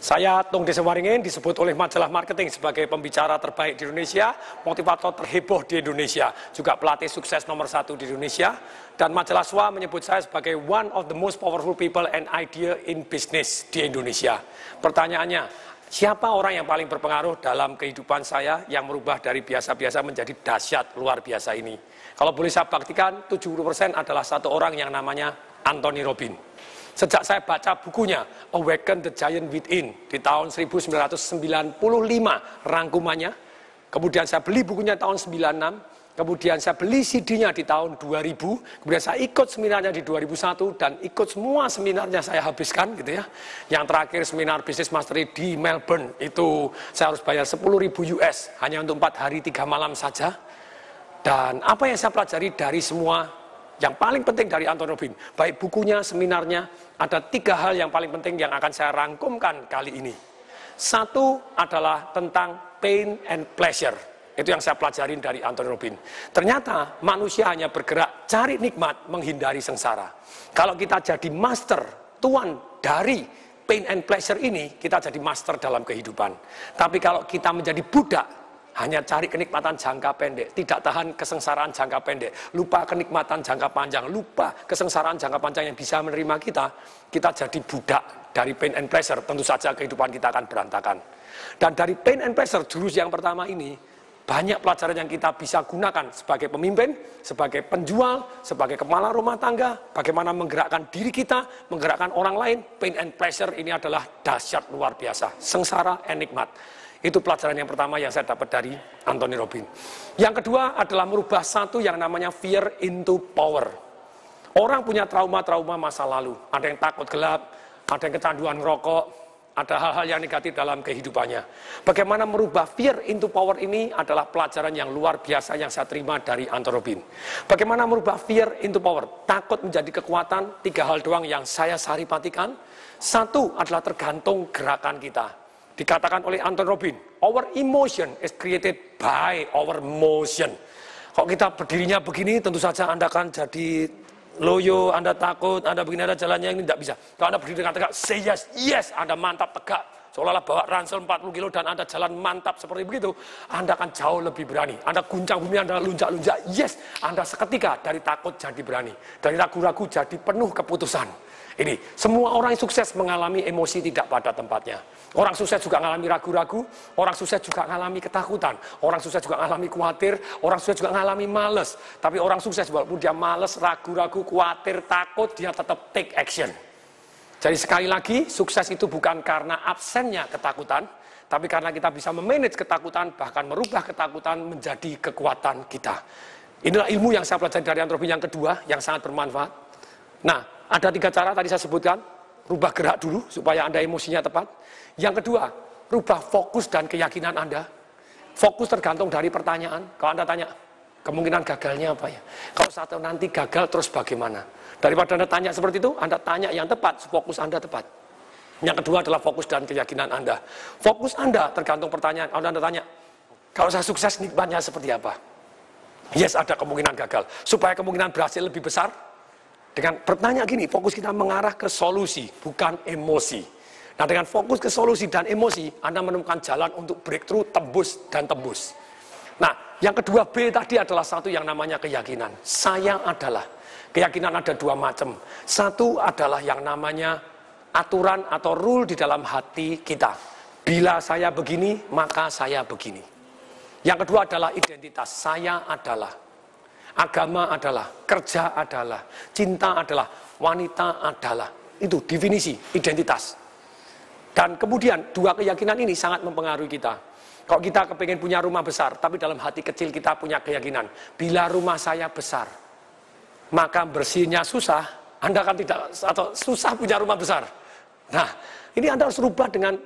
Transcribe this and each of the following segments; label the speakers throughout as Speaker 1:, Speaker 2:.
Speaker 1: Saya Tung Desewaringin disebut oleh majalah marketing sebagai pembicara terbaik di Indonesia, motivator terheboh di Indonesia, juga pelatih sukses nomor 1 di Indonesia. Dan majalah SWA menyebut saya sebagai one of the most powerful people and idea in business di Indonesia. Pertanyaannya, siapa orang yang paling berpengaruh dalam kehidupan saya yang merubah dari biasa-biasa menjadi dahsyat luar biasa ini? Kalau boleh saya baktikan, 70% adalah satu orang yang namanya Anthony Robbins. Sejak saya baca bukunya Awaken the Giant Within di tahun 1995 rangkumannya, kemudian saya beli bukunya tahun 96, kemudian saya beli CD-nya di tahun 2000, kemudian saya ikut seminarnya di 2001 dan ikut semua seminarnya saya habiskan gitu ya. Yang terakhir seminar Business Mastery di Melbourne itu saya harus bayar 10.000 US hanya untuk 4 hari 3 malam saja. Dan apa yang saya pelajari dari semua yang paling penting dari Anthony Robbins, baik bukunya, seminarnya, ada 3 hal yang paling penting yang akan saya rangkumkan kali ini. Satu adalah tentang pain and pleasure. Itu yang saya pelajarin dari Anthony Robbins. Ternyata manusia hanya bergerak cari nikmat, menghindari sengsara. Kalau kita jadi master, tuan dari pain and pleasure ini, kita jadi master dalam kehidupan. Tapi kalau kita menjadi budak, hanya cari kenikmatan jangka pendek, tidak tahan kesengsaraan jangka pendek, lupa kenikmatan jangka panjang, lupa kesengsaraan jangka panjang yang bisa menerima kita jadi budak dari pain and pleasure, tentu saja kehidupan kita akan berantakan. Dan dari pain and pleasure, jurus yang pertama ini, banyak pelajaran yang kita bisa gunakan sebagai pemimpin, sebagai penjual, sebagai kepala rumah tangga, bagaimana menggerakkan diri kita, menggerakkan orang lain. Pain and pleasure ini adalah dahsyat luar biasa, sengsara and nikmat. Itu pelajaran yang pertama yang saya dapat dari Anthony Robbins. Yang kedua adalah merubah satu yang namanya fear into power. Orang punya trauma-trauma masa lalu. Ada yang takut gelap, ada yang kecanduan ngerokok, ada hal-hal yang negatif dalam kehidupannya. Bagaimana merubah fear into power ini adalah pelajaran yang luar biasa yang saya terima dari Anthony Robbins. Bagaimana merubah fear into power? Takut menjadi kekuatan, 3 hal doang yang saya saripatikan. Satu adalah tergantung gerakan kita. Dikatakan oleh Anthony Robbins, our emotion is created by our motion. Kalau kita berdirinya begini, tentu saja Anda akan jadi loyo, Anda takut, Anda begini, ada jalannya ini, tidak bisa. Kalau Anda berdiri dengan tegak, say yes, yes, Anda mantap tegak. Seolah-olah bawa ransel 40 kilo dan Anda jalan mantap seperti begitu, Anda akan jauh lebih berani. Anda guncang bumi, Anda lunjak-lunjak, yes, Anda seketika dari takut jadi berani. Dari ragu-ragu jadi penuh keputusan. Ini, semua orang yang sukses mengalami emosi tidak pada tempatnya. Orang sukses juga mengalami ragu-ragu, orang sukses juga mengalami ketakutan, orang sukses juga mengalami khawatir, orang sukses juga mengalami males. Tapi orang sukses walaupun dia males, ragu-ragu, khawatir, takut, dia tetap take action. Jadi sekali lagi, sukses itu bukan karena absennya ketakutan, tapi karena kita bisa memanage ketakutan, bahkan merubah ketakutan menjadi kekuatan kita. Inilah ilmu yang saya pelajari dari Anthony Robbins yang kedua, yang sangat bermanfaat. Nah, ada 3 cara tadi saya sebutkan. Rubah gerak dulu supaya Anda emosinya tepat. Yang kedua, rubah fokus dan keyakinan Anda. Fokus tergantung dari pertanyaan. Kalau Anda tanya, kemungkinan gagalnya apa ya? Kalau satu nanti gagal terus bagaimana? Daripada Anda tanya seperti itu, Anda tanya yang tepat, fokus Anda tepat. Yang kedua adalah fokus dan keyakinan Anda. Fokus Anda tergantung pertanyaan. Kalau Anda tanya, kalau saya sukses nikmatnya seperti apa? Yes, ada kemungkinan gagal. Supaya kemungkinan berhasil lebih besar, dengan bertanya gini, fokus kita mengarah ke solusi, bukan emosi. Nah, dengan fokus ke solusi dan emosi, Anda menemukan jalan untuk breakthrough, tembus, dan tembus. Nah, yang kedua B tadi adalah satu yang namanya keyakinan. Saya adalah. Keyakinan ada 2 macam. Satu adalah yang namanya aturan atau rule di dalam hati kita. Bila saya begini, maka saya begini. Yang kedua adalah identitas. Saya adalah. Agama adalah, kerja adalah, cinta adalah, wanita adalah. Itu definisi, identitas. Dan kemudian 2 keyakinan ini sangat mempengaruhi kita. Kalau kita kepengen punya rumah besar, tapi dalam hati kecil kita punya keyakinan, bila rumah saya besar, maka bersihnya susah, Anda kan tidak, atau susah punya rumah besar. Nah, ini Anda harus rubah dengan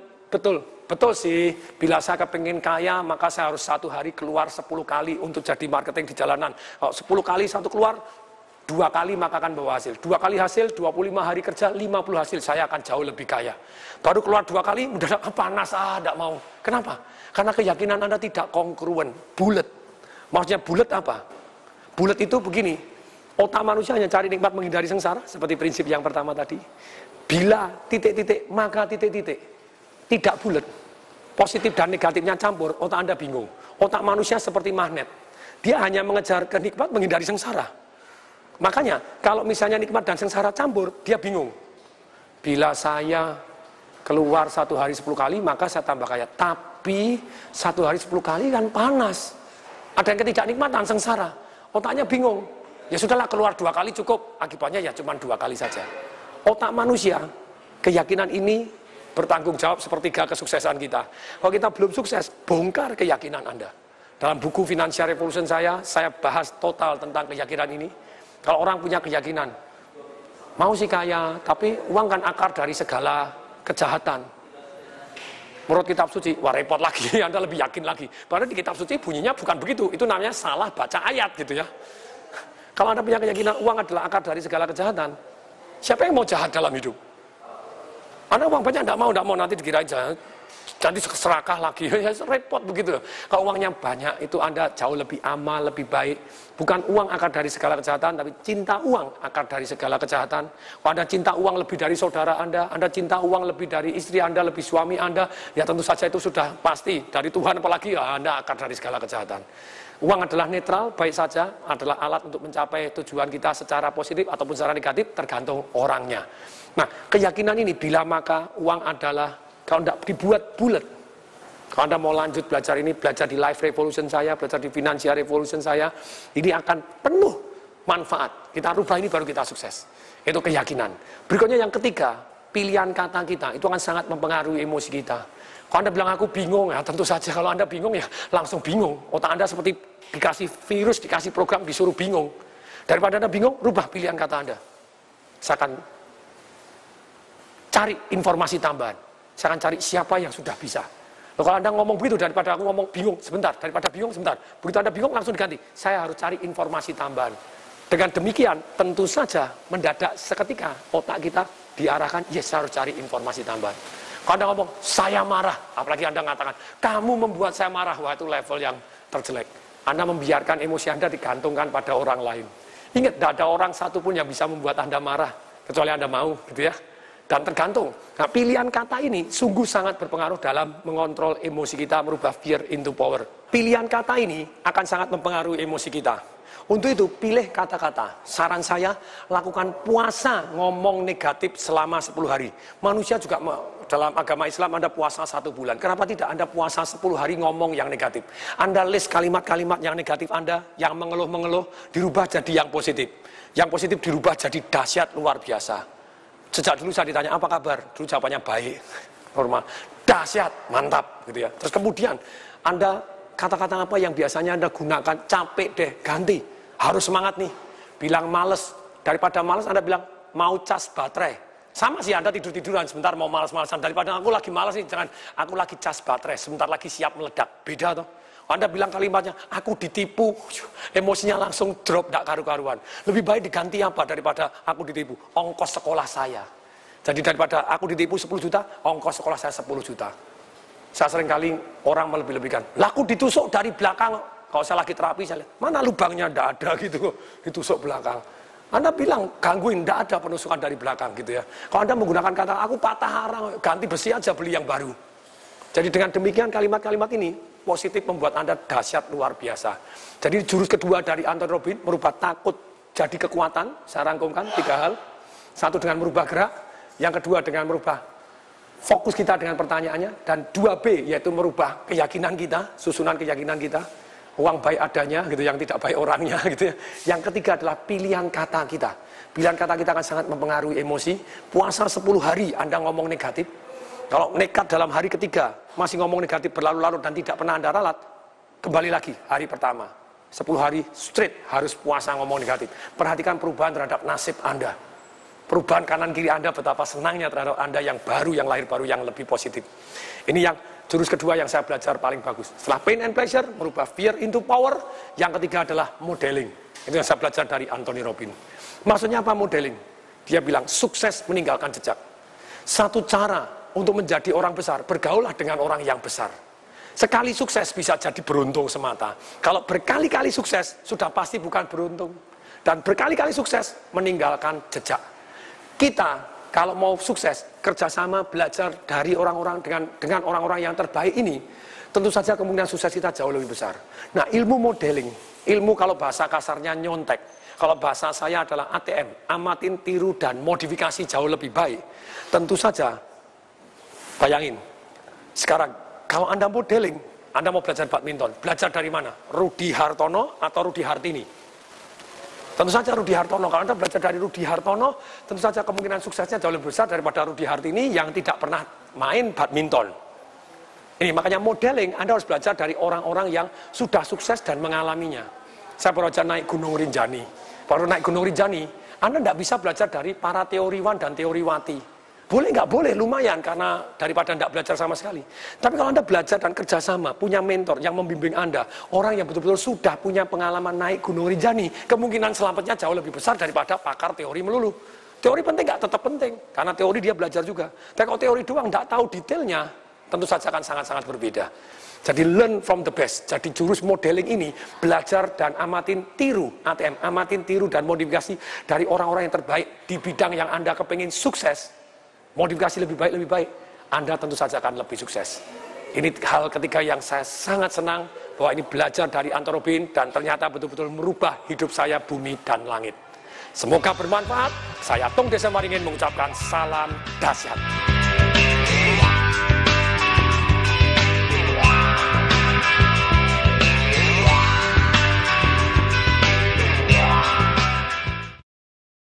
Speaker 1: betul sih, bila saya kepengen kaya, maka saya harus 1 hari keluar 10 kali untuk jadi marketing di jalanan. Kalau 10 kali satu keluar, 2 kali maka akan bawa hasil. 2 kali hasil, 25 hari kerja, 50 hasil, saya akan jauh lebih kaya. Baru keluar 2 kali, mendadak panas, tidak mau. Kenapa? Karena keyakinan Anda tidak kongruen, bulat. Maksudnya bulat apa? Bulat itu begini, otak manusia hanya cari nikmat menghindari sengsara, seperti prinsip yang pertama tadi. Bila titik-titik, maka titik-titik. tidak bulat, positif dan negatifnya campur, otak Anda bingung. Otak manusia seperti magnet. Dia hanya mengejar kenikmat, menghindari sengsara. Makanya, kalau misalnya nikmat dan sengsara campur, dia bingung. Bila saya keluar 1 hari 10 kali, maka saya tambah kaya. Tapi 1 hari 10 kali kan panas. Ada yang ketidaknikmatan, sengsara. Otaknya bingung. Ya sudahlah, keluar 2 kali cukup. Akibatnya ya cuma 2 kali saja. Otak manusia, keyakinan ini bertanggung jawab sepertiga kesuksesan kita. Kalau kita belum sukses, bongkar keyakinan Anda. Dalam buku Financial Revolution saya bahas total tentang keyakinan ini. Kalau orang punya keyakinan, mau sih kaya, tapi uang kan akar dari segala kejahatan. Menurut kitab suci, wah repot lagi, Anda lebih yakin lagi. Padahal di kitab suci bunyinya bukan begitu, itu namanya salah baca ayat gitu ya. Kalau Anda punya keyakinan uang adalah akar dari segala kejahatan, siapa yang mau jahat dalam hidup? Anda uang banyak tidak mau nanti dikirain jahat. Nanti serakah lagi, ya repot begitu. Kalau uangnya banyak, itu Anda jauh lebih amal, lebih baik. Bukan uang akar dari segala kejahatan, tapi cinta uang akar dari segala kejahatan. Kalau Anda cinta uang lebih dari saudara Anda cinta uang lebih dari istri Anda, lebih suami Anda, ya tentu saja itu sudah pasti. Dari Tuhan apalagi, ya Anda akar dari segala kejahatan. Uang adalah netral, baik saja, adalah alat untuk mencapai tujuan kita secara positif ataupun secara negatif, tergantung orangnya. Nah, keyakinan ini, bila maka uang adalah, kalau tidak dibuat bulat, kalau Anda mau lanjut belajar ini, belajar di Life Revolution saya, belajar di Financial Revolution saya, ini akan penuh manfaat. Kita rubah ini baru kita sukses. Itu keyakinan. Berikutnya yang ketiga, pilihan kata kita, itu akan sangat mempengaruhi emosi kita. Kalau Anda bilang aku bingung, ya tentu saja kalau Anda bingung ya langsung bingung. Otak Anda seperti dikasih virus, dikasih program, disuruh bingung. Daripada Anda bingung, rubah pilihan kata Anda. Saya akan cari informasi tambahan. Saya akan cari siapa yang sudah bisa. Loh, kalau Anda ngomong begitu, daripada aku ngomong bingung sebentar, daripada bingung sebentar. Begitu Anda bingung, langsung diganti. Saya harus cari informasi tambahan. Dengan demikian, tentu saja mendadak seketika otak kita diarahkan, yes, saya harus cari informasi tambahan. Kalau Anda ngomong, saya marah, apalagi Anda mengatakan, kamu membuat saya marah, wah itu level yang terjelek. Anda membiarkan emosi Anda digantungkan pada orang lain. Ingat, tidak ada orang satupun yang bisa membuat Anda marah, kecuali Anda mau, gitu ya. Dan tergantung. Nah, pilihan kata ini sungguh sangat berpengaruh dalam mengontrol emosi kita, merubah fear into power. Pilihan kata ini akan sangat mempengaruhi emosi kita. Untuk itu, pilih kata-kata. Saran saya, lakukan puasa ngomong negatif selama 10 hari. Manusia juga dalam agama Islam Anda puasa 1 bulan. Kenapa tidak Anda puasa 10 hari ngomong yang negatif? Anda list kalimat-kalimat yang negatif Anda, yang mengeluh-mengeluh, dirubah jadi yang positif. Yang positif dirubah jadi dahsyat luar biasa. Sejak dulu saya ditanya, apa kabar? Dulu jawabannya baik, normal, dahsyat, mantap, gitu ya. Terus kemudian, Anda kata-kata apa yang biasanya Anda gunakan, capek deh, ganti. Harus semangat nih. Bilang males, daripada males Anda bilang, mau cas baterai. Sama sih Anda tidur-tiduran, sebentar mau males-malesan. Daripada aku lagi males nih, jangan, aku lagi cas baterai, sebentar lagi siap meledak. Beda toh. Anda bilang kalimatnya, aku ditipu, emosinya langsung drop, tidak karu-karuan. Lebih baik diganti apa daripada aku ditipu? Ongkos sekolah saya. Jadi daripada aku ditipu 10 juta, ongkos sekolah saya 10 juta. Saya sering kali orang melebih-lebihkan. Lah aku ditusuk dari belakang, kalau saya lagi terapi, saya lihat, mana lubangnya, tidak ada gitu, ditusuk belakang. Anda bilang, gangguin, tidak ada penusukan dari belakang gitu ya. Kalau Anda menggunakan kata, aku patah arang, ganti besi aja, beli yang baru. Jadi dengan demikian kalimat-kalimat ini, positif membuat Anda dahsyat luar biasa. Jadi jurus kedua dari Anthony Robbins, merubah takut jadi kekuatan. Saya rangkumkan 3 hal. 1 dengan merubah gerak. Yang kedua dengan merubah fokus kita dengan pertanyaannya. Dan 2B, yaitu merubah keyakinan kita, susunan keyakinan kita. Uang baik adanya, gitu, yang tidak baik orangnya. Gitu ya. Yang ketiga adalah pilihan kata kita. Pilihan kata kita akan sangat mempengaruhi emosi. Puasa 10 hari Anda ngomong negatif. Kalau nekat dalam hari ketiga, masih ngomong negatif berlarut-larut dan tidak pernah Anda ralat, kembali lagi hari pertama. 10 hari straight harus puasa ngomong negatif. Perhatikan perubahan terhadap nasib Anda. Perubahan kanan kiri Anda, betapa senangnya terhadap Anda yang baru, yang lahir baru, yang lebih positif. Ini yang jurus kedua yang saya belajar paling bagus. Setelah pain and pleasure, merubah fear into power. Yang ketiga adalah modeling. Itu yang saya belajar dari Anthony Robbins. Maksudnya apa modeling? Dia bilang sukses meninggalkan jejak. Satu cara untuk menjadi orang besar, bergaullah dengan orang yang besar. Sekali sukses bisa jadi beruntung semata. Kalau berkali-kali sukses, sudah pasti bukan beruntung. Dan berkali-kali sukses, meninggalkan jejak. Kita, kalau mau sukses, kerjasama, belajar dari orang-orang dengan orang-orang yang terbaik ini, tentu saja kemungkinan sukses kita jauh lebih besar. Nah, ilmu modeling, ilmu kalau bahasa kasarnya nyontek, kalau bahasa saya adalah ATM, amatin, tiru, dan modifikasi jauh lebih baik. Tentu saja, bayangin, sekarang kalau Anda modeling, Anda mau belajar badminton, belajar dari mana? Rudi Hartono atau Rudi Hartini? Tentu saja Rudi Hartono. Kalau Anda belajar dari Rudi Hartono, tentu saja kemungkinan suksesnya jauh lebih besar daripada Rudi Hartini yang tidak pernah main badminton. Ini makanya modeling, Anda harus belajar dari orang-orang yang sudah sukses dan mengalaminya. Saya baru saja naik Gunung Rinjani. Baru naik Gunung Rinjani, Anda tidak bisa belajar dari para teoriwan dan teoriwati. Boleh nggak boleh, lumayan, karena daripada tidak belajar sama sekali. Tapi kalau Anda belajar dan kerjasama, punya mentor yang membimbing Anda, orang yang betul-betul sudah punya pengalaman naik Gunung Rinjani, kemungkinan selamatnya jauh lebih besar daripada pakar teori melulu. Teori penting nggak? Tetap penting, karena teori dia belajar juga. Tapi kalau teori doang, nggak tahu detailnya, tentu saja akan sangat-sangat berbeda. Jadi learn from the best. Jadi jurus modeling ini, belajar dan amatin tiru, ATM, amatin tiru dan modifikasi dari orang-orang yang terbaik di bidang yang Anda kepingin sukses. Modifikasi lebih baik, Anda tentu saja akan lebih sukses. Ini hal ketiga yang saya sangat senang, bahwa ini belajar dari Anthony Robbins, dan ternyata betul-betul merubah hidup saya, bumi dan langit. Semoga bermanfaat. Saya Tung Desa Maringin mengucapkan salam dahsyat.